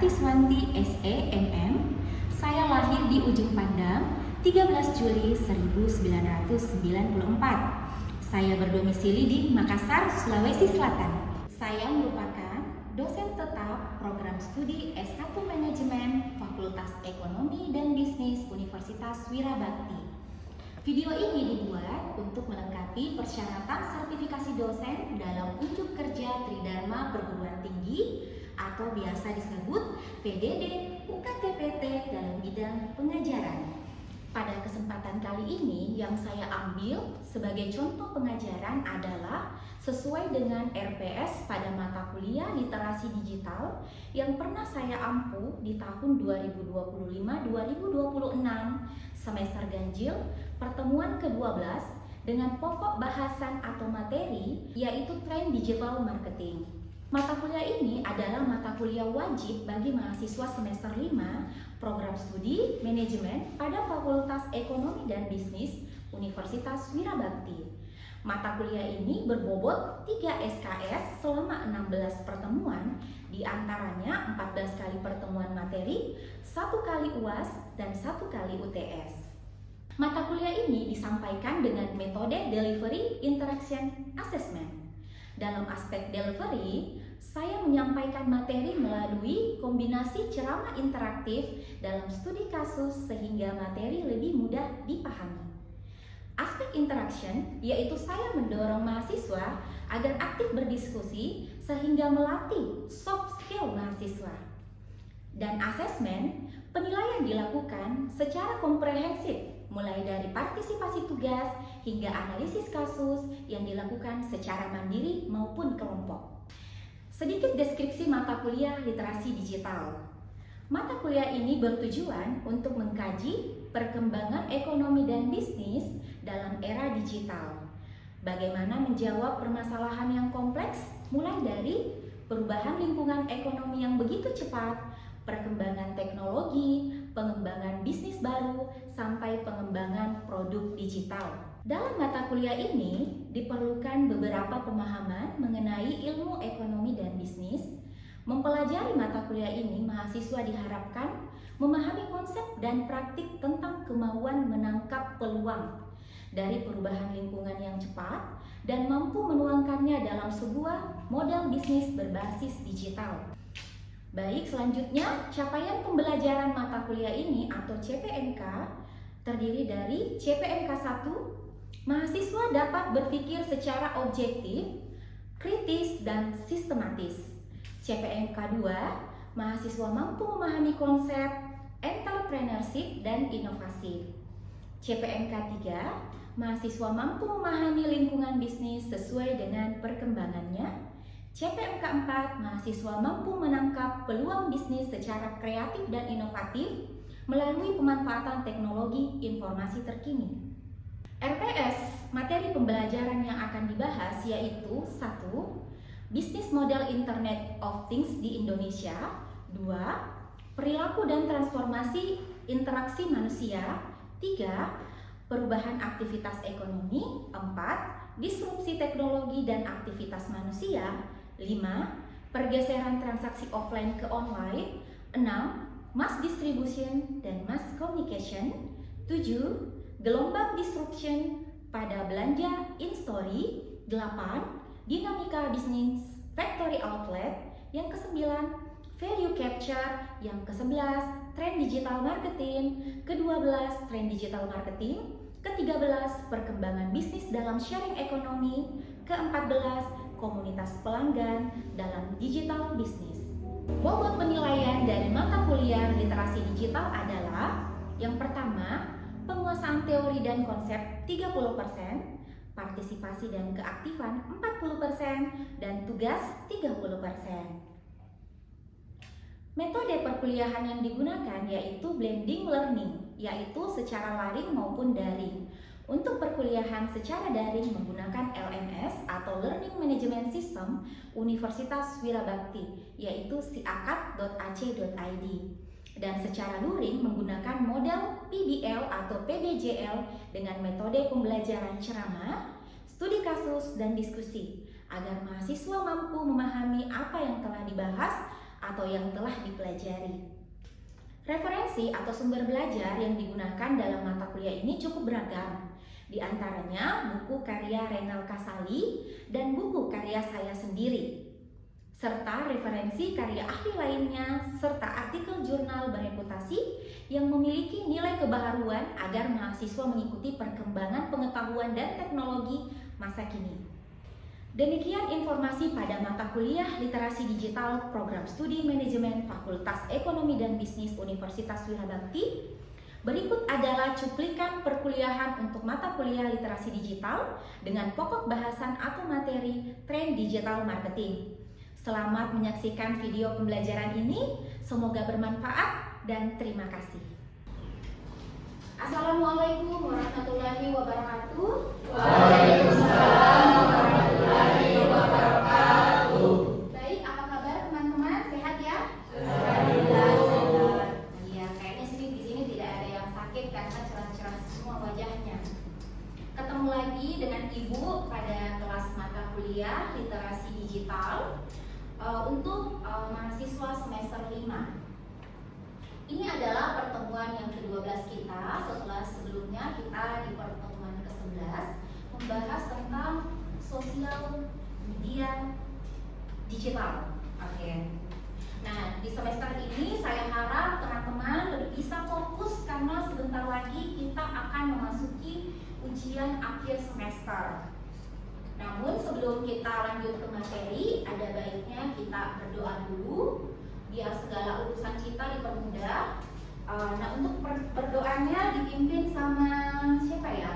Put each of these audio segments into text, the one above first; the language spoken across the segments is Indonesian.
Pratiswanti SEMM. Saya lahir di Ujung Pandang 13 Juli 1994. Saya berdomisili di Makassar, Sulawesi Selatan. Saya merupakan dosen tetap program studi S1 Manajemen Fakultas Ekonomi dan Bisnis Universitas Wirabakti. Video ini dibuat untuk melengkapi persyaratan sertifikasi dosen dalam unjuk kerja Tridharma Perguruan Tinggi atau biasa disebut PDD UKTPT dalam bidang pengajaran. Pada kesempatan kali ini yang saya ambil sebagai contoh pengajaran adalah sesuai dengan RPS pada mata kuliah literasi digital yang pernah saya ampu di tahun 2025-2026 semester ganjil pertemuan ke-12 dengan pokok bahasan atau materi yaitu tren digital marketing. Mata kuliah ini adalah mata kuliah wajib bagi mahasiswa semester 5 program studi manajemen pada Fakultas Ekonomi dan Bisnis Universitas Wirabakti. Mata kuliah ini berbobot 3 SKS selama 16 pertemuan, diantaranya 14 kali pertemuan materi, 1 kali UAS, dan 1 kali UTS. Mata kuliah ini disampaikan dengan metode Delivery Interaction Assessment. Dalam aspek delivery, saya menyampaikan materi melalui kombinasi ceramah interaktif dalam studi kasus sehingga materi lebih mudah dipahami. Aspek interaction yaitu saya mendorong mahasiswa agar aktif berdiskusi sehingga melatih soft skill mahasiswa. Dan asesmen, penilaian dilakukan secara komprehensif mulai dari partisipasi tugas hingga analisis kasus yang dilakukan secara mandiri maupun kelompok. Sedikit deskripsi mata kuliah literasi digital. Mata kuliah ini bertujuan untuk mengkaji perkembangan ekonomi dan bisnis dalam era digital. Bagaimana menjawab permasalahan yang kompleks mulai dari perubahan lingkungan ekonomi yang begitu cepat, perkembangan teknologi, pengembangan bisnis baru, sampai pengembangan produk digital. Dalam mata kuliah ini diperlukan beberapa pemahaman mengenai ilmu ekonomi dan bisnis. Mempelajari mata kuliah ini, mahasiswa diharapkan memahami konsep dan praktik tentang kemauan menangkap peluang dari perubahan lingkungan yang cepat dan mampu menuangkannya dalam sebuah model bisnis berbasis digital. Baik, selanjutnya capaian pembelajaran mata kuliah ini atau CPMK terdiri dari CPMK 1, mahasiswa dapat berpikir secara objektif, kritis, dan sistematis. CPMK 2, mahasiswa mampu memahami konsep entrepreneurship dan inovasi. CPMK 3, mahasiswa mampu memahami lingkungan bisnis sesuai dengan perkembangannya. CPMK 4, mahasiswa mampu menangkap peluang bisnis secara kreatif dan inovatif melalui pemanfaatan teknologi informasi terkini. RPS, materi pembelajaran yang akan dibahas yaitu 1. Bisnis model Internet of Things di Indonesia. 2. Perilaku dan transformasi interaksi manusia. 3. Perubahan aktivitas ekonomi. 4. Disrupsi teknologi dan aktivitas manusia. 5. Pergeseran transaksi offline ke online. 6. Mass distribution dan mass communication. 7. Gelombang disruption pada belanja in-story. 8. Dinamika bisnis factory outlet. Yang ke-9, value capture. Yang ke-11, tren digital marketing. Ke-12, tren digital marketing. Ke-13, perkembangan bisnis dalam sharing ekonomi. Ke-14, komunitas pelanggan dalam digital bisnis. Bobot penilaian dari mata kuliah literasi digital adalah yang pertama, penguasaan teori dan konsep 30%, partisipasi dan keaktifan 40%, dan tugas 30%. Metode perkuliahan yang digunakan yaitu blending learning, yaitu secara laring maupun daring. Untuk perkuliahan secara daring menggunakan LMS atau Learning Management System Universitas Wirabakti, yaitu siakat.ac.id. Dan secara luring menggunakan model PBL atau PBJL dengan metode pembelajaran ceramah, studi kasus, dan diskusi, agar mahasiswa mampu memahami apa yang telah dibahas atau yang telah dipelajari. Referensi atau sumber belajar yang digunakan dalam mata kuliah ini cukup beragam. Di antaranya buku karya Renal Kasali dan buku karya saya sendiri, serta referensi karya ahli lainnya, serta artikel jurnal bereputasi yang memiliki nilai kebaharuan agar mahasiswa mengikuti perkembangan pengetahuan dan teknologi masa kini. Demikian informasi pada mata kuliah Literasi Digital Program Studi Manajemen Fakultas Ekonomi dan Bisnis Universitas Wirabakti. Berikut adalah cuplikan perkuliahan untuk mata kuliah Literasi Digital dengan pokok bahasan atau materi Tren Digital Marketing. Selamat menyaksikan video pembelajaran ini, semoga bermanfaat dan terima kasih. Assalamualaikum warahmatullahi wabarakatuh. Waalaikumsalam warahmatullahi wabarakatuh. Baik, apa kabar teman-teman? Sehat ya? Alhamdulillah. Iya, kayaknya di sini tidak ada yang sakit karena cerah-cerah semua wajahnya. Ketemu lagi dengan Ibu pada kelas mata kuliah Literasi Digital untuk mahasiswa semester 5. Ini adalah pertemuan yang ke-12 kita setelah sebelumnya kita di pertemuan ke-11 membahas tentang sosial media digital. Oke. Nah, di semester ini saya harap teman-teman lebih bisa fokus karena sebentar lagi kita akan memasuki ujian akhir semester. Namun sebelum kita lanjut ke materi, ada baiknya kita berdoa dulu biar segala urusan kita dipermudah. Nah, untuk berdoanya dipimpin sama siapa ya?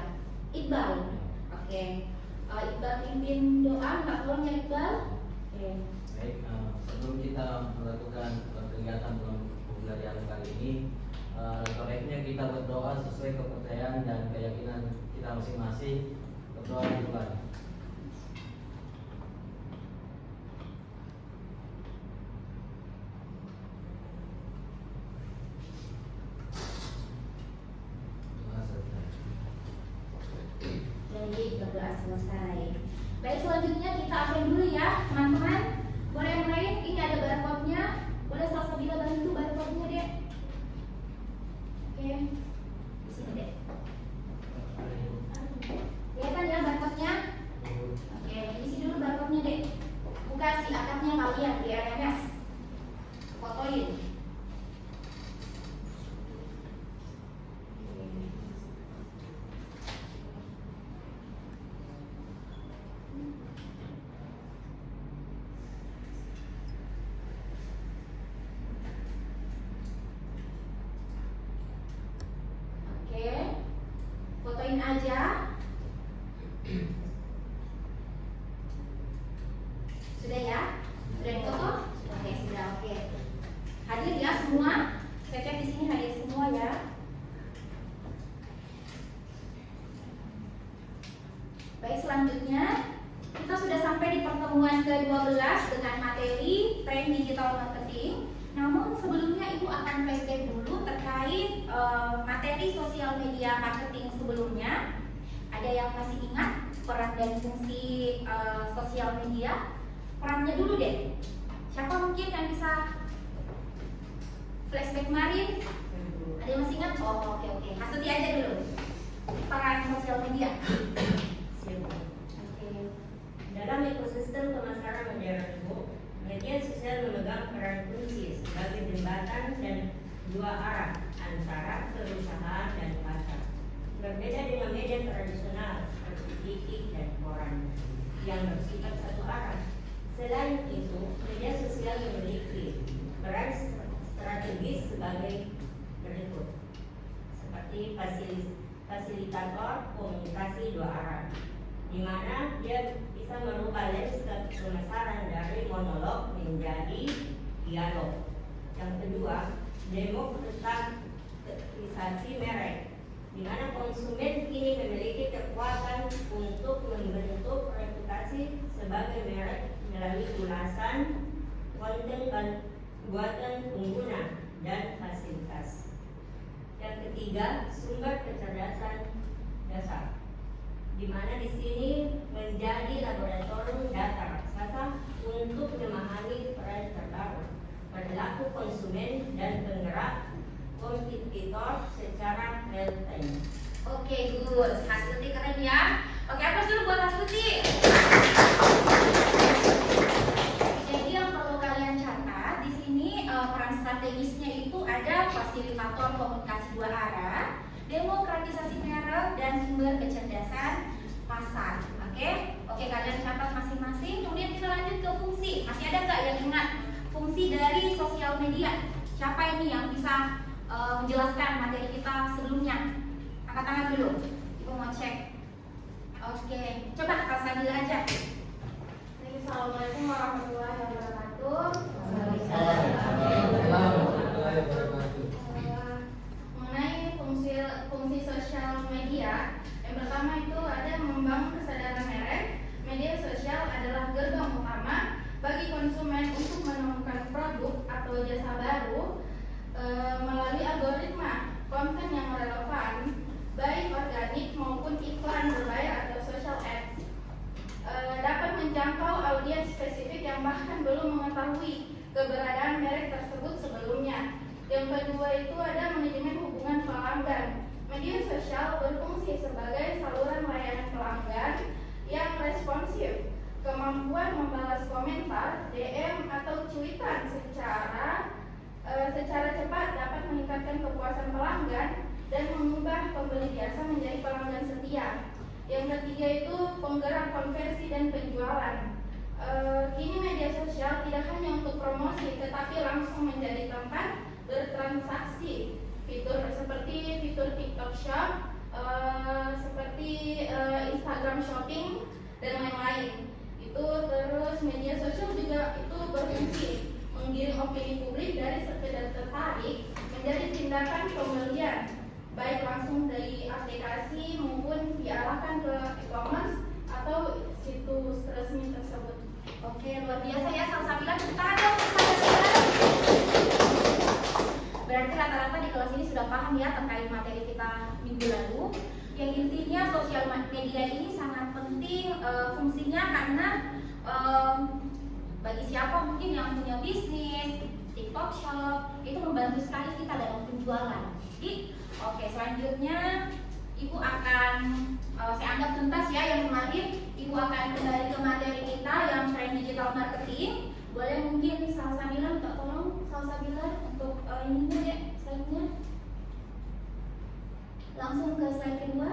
Iqbal. Oke. Iqbal pimpin doa, minta tolong ya Iqbal. Oke. Baik, sebelum kita melakukan kegiatan pembelajaran kali ini, sebaiknya kita berdoa sesuai kepercayaan dan keyakinan kita masing-masing. Berdoa di Tuhan. Baik, berdoa selesai. Baik, selanjutnya kita absen dulu ya, teman-teman. Boleh yang lain? Ini ada barcode-nya. Boleh Salsabila bantu barcode-nya, Dek? Oke. Di sini, Dek. Kelihatan ya barcode-nya? Oke, isi dulu barcode-nya, Dek. Buka si akadnya kalian di RMS. Fotoin. Fotoin aja. Sudah ya? Sudah difoto? Oke, sudah. Oke. Hadir ya semua? Saya cek di sini hadir semua ya. Baik, selanjutnya kita sudah sampai di pertemuan ke-12 dengan materi Tren Digital Marketing. Namun sebelumnya Ibu akan flashback dulu terkait materi sosial media marketing sebelumnya. Ada yang masih ingat peran dan fungsi sosial media? Perannya dulu deh. Siapa mungkin yang bisa flashback kemarin? Ada yang masih ingat? Oh, oke. Hasuti aja dulu. Peran sosial media. Oke. Dalam ekosistem pemasaran modern, media sosial memegang peran kunci sebagai jembatan dan dua arah antara perusahaan dan pasar. Berbeda dengan media tradisional seperti TV dan koran yang bersifat satu arah. Selain itu, media sosial memiliki peran strategis sebagai berikut, seperti fasilitator komunikasi dua arah, di mana dia bisa merubah lanskap pemasaran dari monolog menjadi dialog. Yang kedua, demokratisasi merek, di mana konsumen kini memiliki kekuatan untuk membentuk reputasi sebagai merek melalui ulasan, konten buatan pengguna, dan fasilitas. Yang ketiga, sumber kecerdasan dasar, di mana di sini menjadi laboratorium data raksasa untuk memahami peran terbaru, konsumen dan penggerak kompetitor secara real time. Oke, good. Hasuti keren ya. Oke, apa dulu buat Hasuti? Jadi yang perlu kalian catat di sini peran strategisnya itu ada fasilitator komunikasi dua arah, demokratisasi merek, dan sumber kecerdasan pasar. Oke, kalian catat masing-masing. Kemudian kita lanjut ke fungsi. Masih ada nggak yang ingat fungsi dari sosial media? Siapa ini yang bisa menjelaskan materi kita sebelumnya? Angkat tangan dulu. Ibu mau cek. Oke, coba Kak Sabila aja. Assalamualaikum warahmatullahi wabarakatuh. Mengenai fungsi sosial media, yang pertama itu ada membangun kesadaran merek. Media sosial adalah gerbang utama bagi konsumen untuk menemukan produk atau jasa baru melalui algoritma konten yang relevan, baik organik maupun iklan berbayar atau social ads. Dapat menjangkau audiens spesifik yang bahkan belum mengetahui keberadaan merek tersebut sebelumnya. Yang kedua itu ada manajemen hubungan pelanggan. Media sosial berfungsi sebagai saluran layanan pelanggan yang responsif. Kemampuan membalas komentar, DM atau cuitan secara cepat dapat meningkatkan kepuasan pelanggan dan mengubah pembeli biasa menjadi pelanggan setia. Yang ketiga itu penggerak konversi dan penjualan. Kini media sosial tidak hanya untuk promosi, tetapi langsung menjadi tempat bertransaksi. Fitur seperti fitur TikTok Shop, seperti Instagram Shopping dan lain-lain. Itu terus media sosial juga itu berfungsi menggiring opini publik dari sekedar tertarik menjadi tindakan pembelian, baik langsung dari aplikasi maupun diarahkan ke e-commerce atau situs resmi tersebut. Oke, luar biasa ya Salsabila, tepuk tangan dong. Berarti rata-rata di kelas ini sudah paham ya terkait materi kita minggu lalu. Yang intinya sosial media ini sangat penting fungsinya karena bagi siapa mungkin yang punya bisnis, TikTok Shop, itu membantu sekali kita dalam penjualan. Jadi, oke, selanjutnya Ibu akan saya anggap tuntas ya yang kemarin. Ibu akan kembali ke materi kita yang tren digital marketing. Boleh mungkin Salsabila minta tolong Salsabila untuk ininya ya, slide-nya. Langsung ke slide kedua.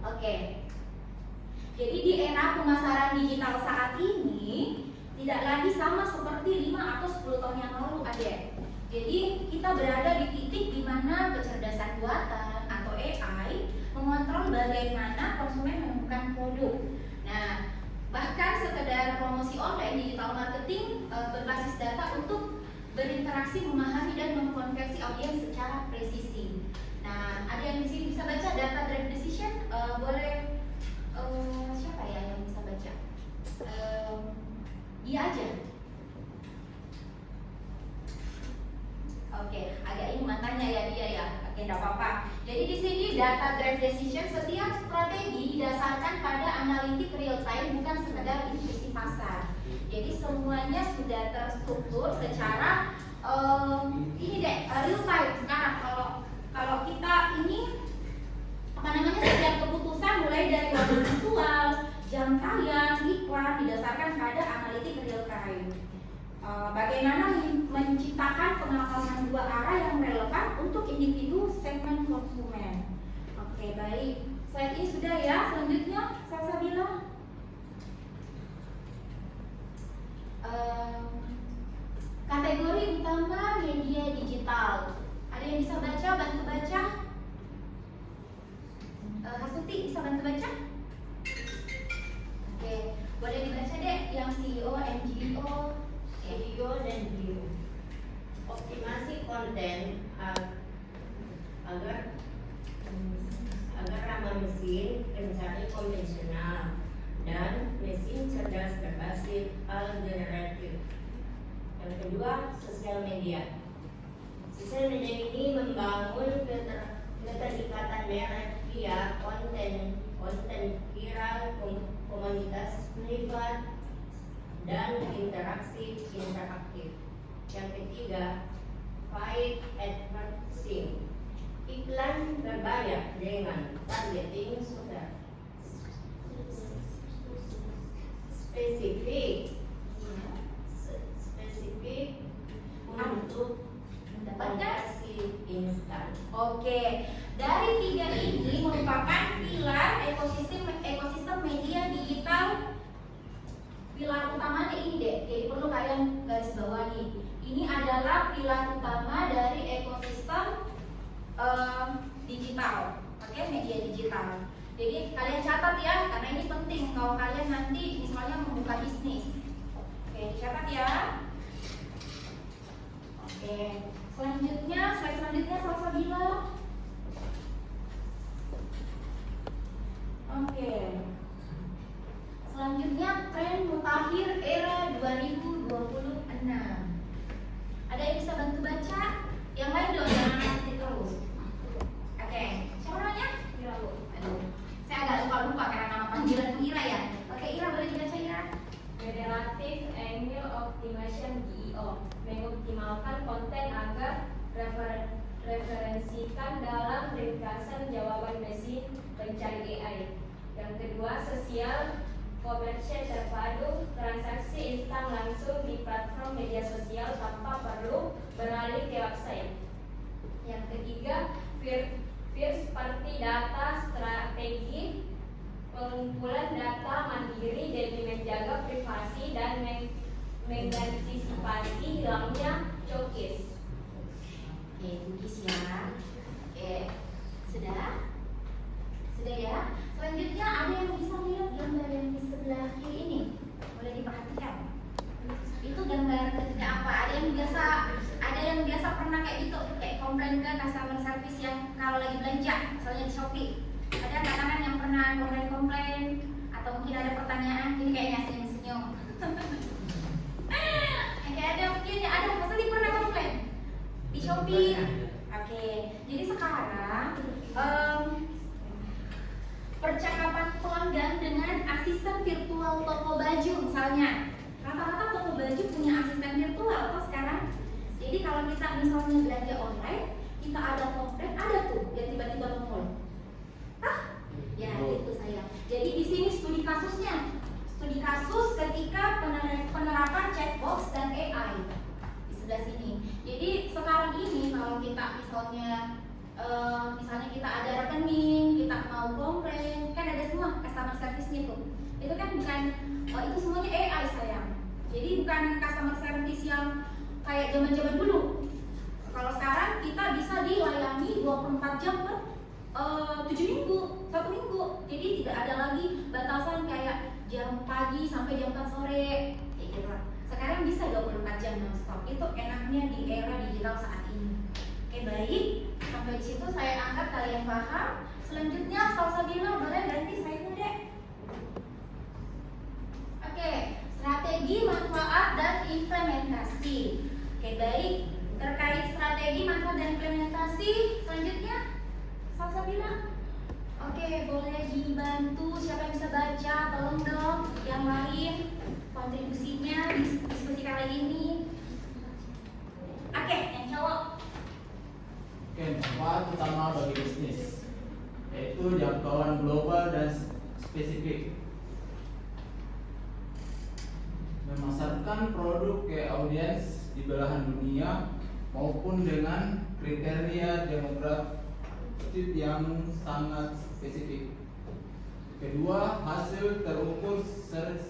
Oke. Jadi di era pemasaran digital saat ini tidak lagi sama seperti 5 atau 10 tahun yang lalu, Adek. Jadi kita berada di titik di mana kecerdasan buatan atau AI mengontrol bagaimana konsumen menemukan produk. Nah, bahkan sekedar promosi online digital marketing berbasis data untuk berinteraksi, memahami dan mengkonversi audiens secara presisi. Nah, ada yang di sini bisa baca data driven decision? Boleh siapa ya yang bisa baca? Dia aja. Oke, agak ini matanya ya dia ya. Oke, tidak apa-apa. Jadi di sini data driven decision, setiap strategi didasarkan pada analitik real time, bukan sekedar intuisi pasar. Jadi semuanya sudah terstruktur secara ini deh, real time. Sekarang kalau kita ini setiap keputusan mulai dari wajah visual, jam tayang, iklan didasarkan pada analitik real time. Bagaimana menciptakan pengalaman dua arah yang relevan untuk individu segmen konsumen. Oke, baik. Slide ini sudah ya. Selanjutnya, Salsabila. Kategori utama media digital. Ada yang bisa baca, bantu baca? Hasuti bisa bantu baca? Oke, boleh dibaca deh yang CEO, MGO, SEO dan GEO. Optimasi konten agar ramah mesin pencari konvensional dan mesin cerdas berbasis generatif. Yang kedua, sosial media. Sosial media ini membangun keterikatan merek via konten viral, komunitas privat, dan interaktif. Yang ketiga, paid advertising, iklan berbayar dengan targeting spesifik untuk Mendapatkan instan. Oke, dari tiga ini merupakan pilar ekosistem media digital. Pilar utamanya ini deh, jadi perlu kalian garis bawahi. Ini adalah pilar utama dari ekosistem digital, oke, media digital. Jadi kalian catat ya, karena ini penting kalau kalian nanti misalnya membuka bisnis. Oke, dicatat ya. Oke, slide selanjutnya Salsabila. Oke. Selanjutnya tren mutakhir era 2026. Ada yang bisa bantu baca? Yang lain dong, jangan nanti terus. Oke, siapa namanya? Ira, Bu. Aduh, saya agak lupa karena nama panggilan Ira ya. Oke, Ira boleh dibaca Ira? Generative Angle Optimization GEO mengoptimalkan konten agar referensikan dalam ringkasan jawaban mesin pencari AI. Yang kedua, sosial komersial terpadu, transaksi instan langsung di platform media sosial tanpa perlu beralih ke website. Yang ketiga, first party data strategi, pengumpulan data mandiri demi menjaga privasi dan mengantisipasi hilangnya cookies. Oke, cookies ya. Oke, sudah? Sudah ya? Selanjutnya ada yang bisa lihat gambar yang di sebelah kiri ini? Boleh diperhatikan. Itu gambar ketika apa? Ada yang biasa pernah kayak gitu, kayak komplain ke customer service yang kalau lagi belanja, misalnya di Shopee. Ada anak-anak yang pernah komplain atau mungkin ada pertanyaan, ini kayaknya senyum-senyum. Kayak ada mungkin ada pasti pernah komplain di Shopee. Oke, jadi sekarang percakapan pelanggan dengan asisten virtual toko baju misalnya. Rata-rata toko baju punya asisten virtual kok sekarang. Jadi kalau kita misalnya belanja online, kita ada komplain, ada tuh yang tiba-tiba nongol. Ya itu saya. Jadi di sini studi kasusnya. Studi kasus ketika penerapan chatbox dan AI di sebelah sini. Jadi sekarang ini kalau kita misalnya kita ada rekening, kita mau komplain, kan ada semua customer service-nya tuh. Itu kan bukan itu semuanya AI sayang. Jadi bukan customer service yang kayak zaman-zaman dulu. Kalau sekarang kita bisa dilayani 24 jam per 7 minggu, 1 minggu. Jadi tidak ada lagi batasan kayak jam pagi sampai jam 4 sore kayak gitu. Sekarang bisa 24 jam non-stop. Itu enaknya di era digital saat ini. Oke, baik. Sampai di situ saya anggap kalian paham. Selanjutnya Salsabila boleh ganti slide-nya, Dek. Oke, strategi, manfaat dan implementasi. Oke, baik. Terkait strategi, manfaat dan implementasi, selanjutnya Salsabila. Oke, boleh dibantu siapa yang bisa baca, tolong dong. Yang lain kontribusinya di diskusi kali ini. Oke, yang cowok. Oke, manfaat utama bagi bisnis yaitu jangkauan global dan spesifik, memasarkan produk ke audiens di belahan dunia maupun dengan kriteria demografis yang sangat spesifik. Kedua, hasil terukur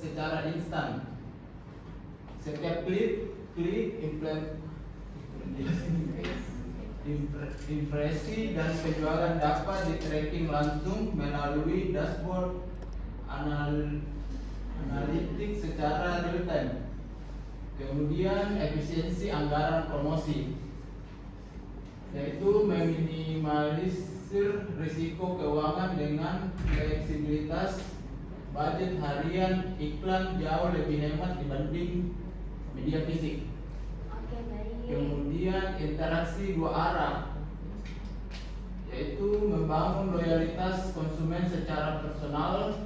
secara instan. Setiap klik impresi dan penjualan dapat di-tracking langsung melalui dashboard analitik secara real time. Kemudian efisiensi anggaran promosi, yaitu meminimalisir risiko keuangan dengan fleksibilitas budget harian iklan jauh lebih hemat dibanding media fisik. Oke, baik. Kemudian interaksi dua arah, yaitu membangun loyalitas konsumen secara personal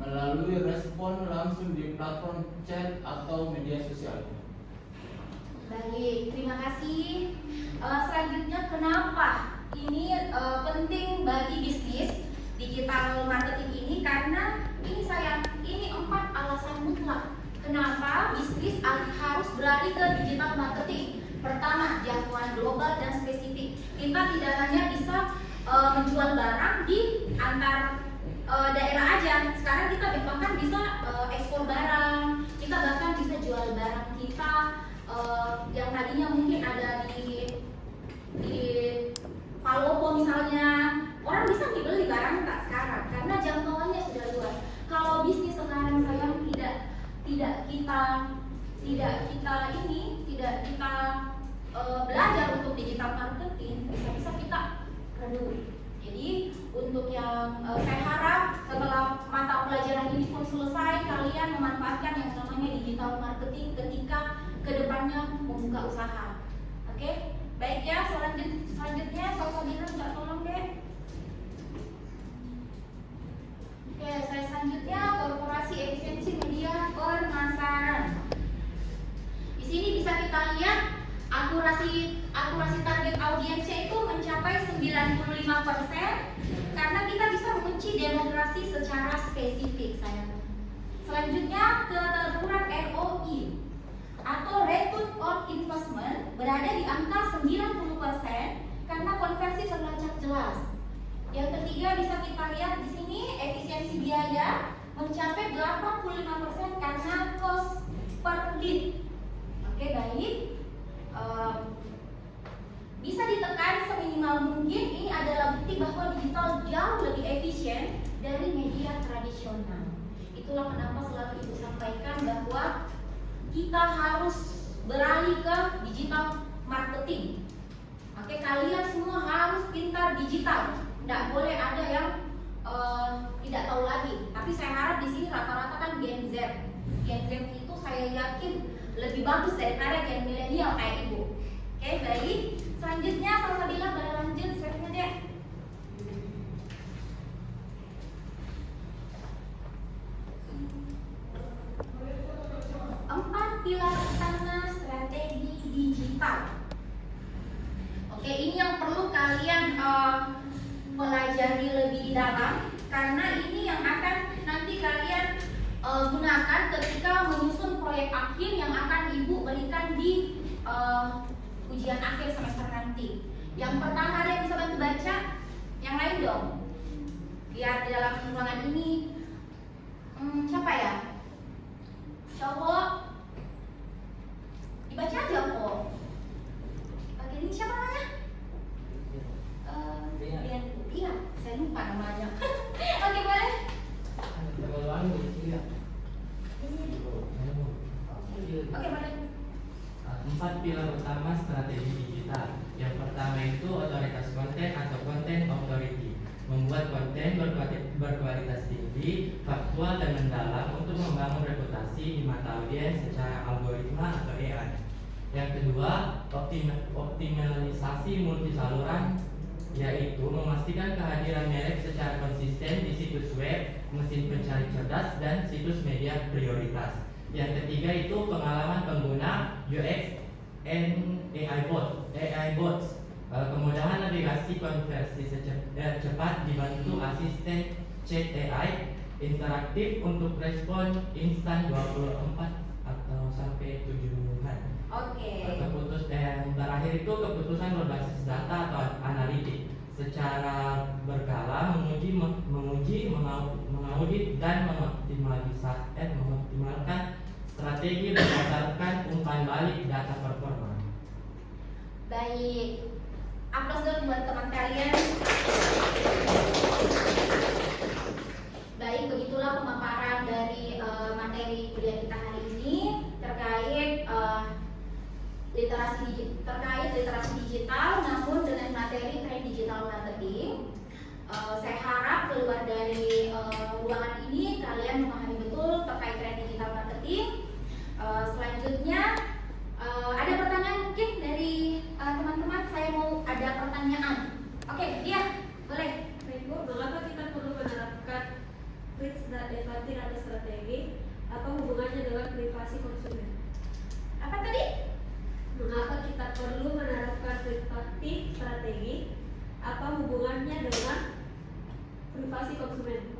melalui respon langsung di platform chat atau media sosial. Baik, terima kasih. Selanjutnya, kenapa ini penting bagi bisnis digital marketing ini? Karena ini 4 alasan mutlak kenapa bisnis harus beralih ke digital marketing. Pertama, jangkauan global dan spesifik. Kita tidak hanya bisa menjual barang di antar daerah aja. Sekarang kita bahkan bisa ekspor barang. Kita bahkan bisa jual barang kita yang tadinya mungkin ada di Palopo misalnya. Orang bisa dibeli barang tak sekarang karena jangkauannya sudah luas. Kalau bisnis sekarang sayang tidak kita belajar untuk digital marketing, bisa kita aduh. Jadi untuk yang saya harap setelah mata pelajaran ini pun selesai, kalian memanfaatkan yang namanya digital marketing ketika kedepannya membuka usaha. Oke, baik ya. Selanjutnya Salsa Dina minta tolong deh. Oke, saya selanjutnya korporasi efisiensi media pemasaran. Di sini bisa kita lihat akurasi target audiensnya itu mencapai 95% karena kita bisa mengunci demografi secara spesifik, sayang. Selanjutnya, keteruran ROI atau Return on Investment berada di angka 90% karena konversi terlacak jelas. Yang ketiga bisa kita lihat di sini efisiensi biaya mencapai 85% karena cost per lead. Oke, baik. Bisa ditekan seminimal mungkin. Ini adalah bukti bahwa digital jauh lebih efisien dari media tradisional. Itulah kenapa selalu Ibu sampaikan bahwa kita harus beralih ke digital marketing. Oke, kalian semua harus pintar digital. Tidak boleh ada yang tidak tahu lagi. Tapi saya harap di sini rata-rata kan Gen Z. Gen Z itu saya yakin lebih bagus daripada Gen milenial kayak Ibu. Oke, baik. Selanjutnya Salsa Dina boleh lanjut slide-nya deh. Empat pilar utama strategi digital. Oke, ini yang perlu kalian pelajari lebih dalam karena ini yang akan nanti kalian gunakan ketika menyusun proyek akhir yang akan Ibu berikan di ujian akhir semester nanti. Yang pertama, ada yang bisa bantu baca? Yang lain dong. Biar di dalam ruangan ini siapa ya? Cowok. Dibaca aja kok. Oke, ini siapa namanya? Iya, saya lupa namanya. Oke, boleh. Oke, boleh. 4 pilar utama strategi digital. Yang pertama itu otoritas konten atau content authority. Membuat konten berkualitas tinggi, faktual dan mendalam untuk membangun reputasi di mata audiens secara algoritma atau AI. Yang kedua, optimalisasi multisaluran, yaitu memastikan kehadiran merek secara konsisten di situs web, mesin pencari cerdas, dan situs media prioritas. Yang ketiga itu pengalaman pengguna UX and AI bots. Kemudahan navigasi konversi cepat dibantu asisten chat AI interaktif untuk respon instan 24 atau sampai 7-an. Oke. Yang terakhir itu keputusan berbasis data atau analitik secara berkala menguji, mengaudit dan mengoptimalkan strategi berdasarkan umpan balik data performa. Baik. Aplaus dulu buat teman kalian. Baik, begitulah pemaparan dari materi kuliah kita hari ini terkait literasi digital, namun dengan materi tren digital marketing. Saya harap keluar dari ruangan ini kalian memahami betul terkait tren digital marketing. Selanjutnya ada pertanyaan mungkin dari teman-teman. Saya mau ada pertanyaan. Oke, dia. adekatin atau strategi? Apa hubungannya dengan privasi konsumen? Apa tadi? Mengapa kita perlu menerapkan privasi strategi? Apa hubungannya dengan privasi konsumen?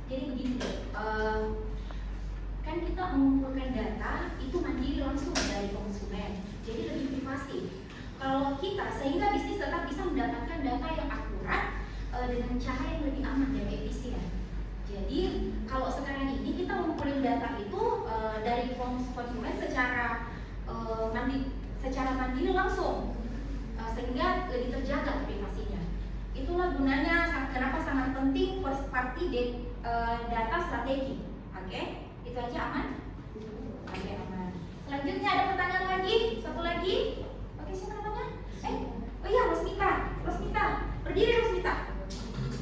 Jadi begini deh, kan kita mengumpulkan data itu mandiri langsung dari konsumen, jadi lebih privasi. Kalau kita sehingga bisnis tetap bisa mendapatkan data yang akurat dengan cara yang lebih aman dan efisien. Jadi kalau sekarang ini kita mengumpulkan data itu dari konsumen secara mandiri langsung, sehingga lebih terjaga privasinya. Itulah gunanya kenapa sangat penting first party data strategi. Oke, itu aja aman? Oke, aman. Selanjutnya ada pertanyaan lagi, satu lagi. Oke, siapa namanya? Oh iya, Rosmita, berdiri Rosmita.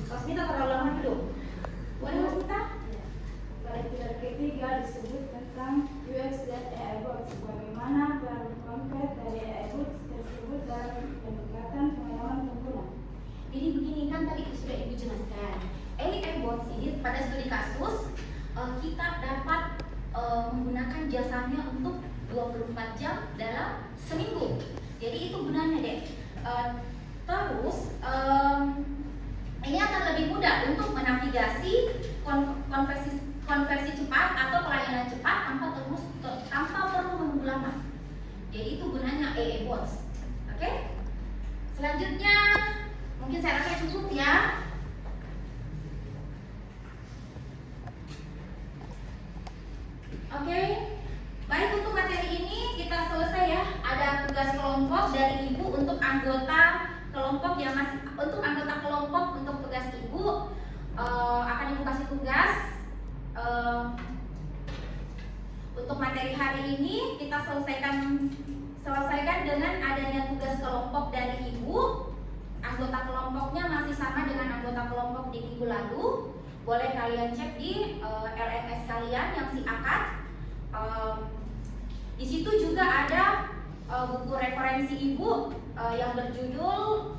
Rosmita terlalu lama duduk. Boleh Rosmita? Pada pilar ketiga disebut tentang UX dan AI Bots. Bagaimana peran konkret dari AI Bots tersebut dalam peningkatan pengalaman pengguna? Jadi begini, kan tadi sudah Ibu jelaskan. AI Bots ini pada studi kasus kita dapat menggunakan jasanya untuk 24 jam dalam seminggu. Jadi itu gunanya deh. Terus ini akan lebih mudah untuk menavigasi konversi cepat atau pelayanan cepat tanpa perlu menunggu lama. Jadi itu gunanya AI Bots. Oke? Selanjutnya mungkin saya rasa cukup ya. Oke, baik, untuk materi ini kita selesai ya. Ada tugas kelompok dari Ibu untuk anggota kelompok untuk tugas Ibu akan Ibu kasih tugas. Untuk materi hari ini kita selesaikan dengan adanya tugas kelompok dari Ibu. Anggota kelompoknya masih sama dengan anggota kelompok di minggu lalu. Boleh kalian cek di LMS kalian yang si akad. Di situ juga ada buku referensi Ibu yang berjudul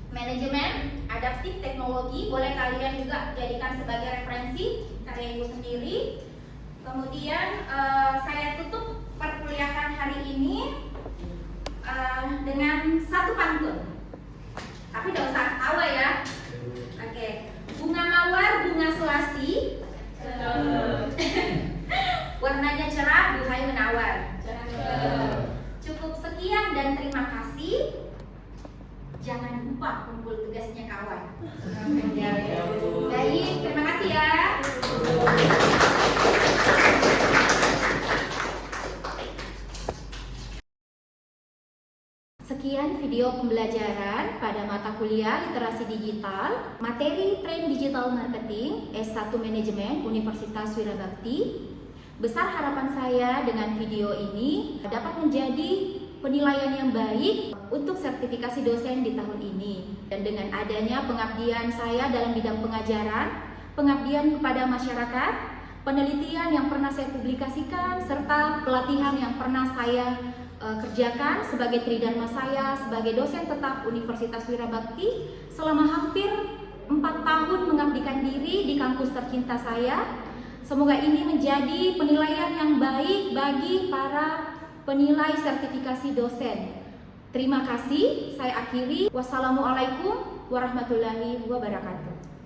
Manajemen Adaptif Teknologi. Boleh kalian juga jadikan sebagai referensi karya Ibu sendiri. Kemudian saya tutup perkuliahan hari ini dengan satu pantun. Tapi tidak usah tawa ya. Oke. Bunga mawar, bunga selasi, warnanya cerah, duhai menawar. Cukup sekian dan terima kasih. Jangan lupa kumpul tugasnya kawan. Baik, terima kasih ya. Sekian video pembelajaran pada mata kuliah Literasi Digital, materi Tren Digital Marketing S1 Manajemen Universitas Wirabakti. Besar harapan saya dengan video ini dapat menjadi penilaian yang baik untuk sertifikasi dosen di tahun ini. Dan dengan adanya pengabdian saya dalam bidang pengajaran, pengabdian kepada masyarakat, penelitian yang pernah saya publikasikan, serta pelatihan yang pernah saya kerjakan sebagai tridharma saya sebagai dosen tetap Universitas Wirabakti selama hampir 4 tahun mengabdikan diri di kampus tercinta saya. Semoga ini menjadi penilaian yang baik bagi para penilai sertifikasi dosen. Terima kasih, saya akhiri. Wassalamualaikum warahmatullahi wabarakatuh.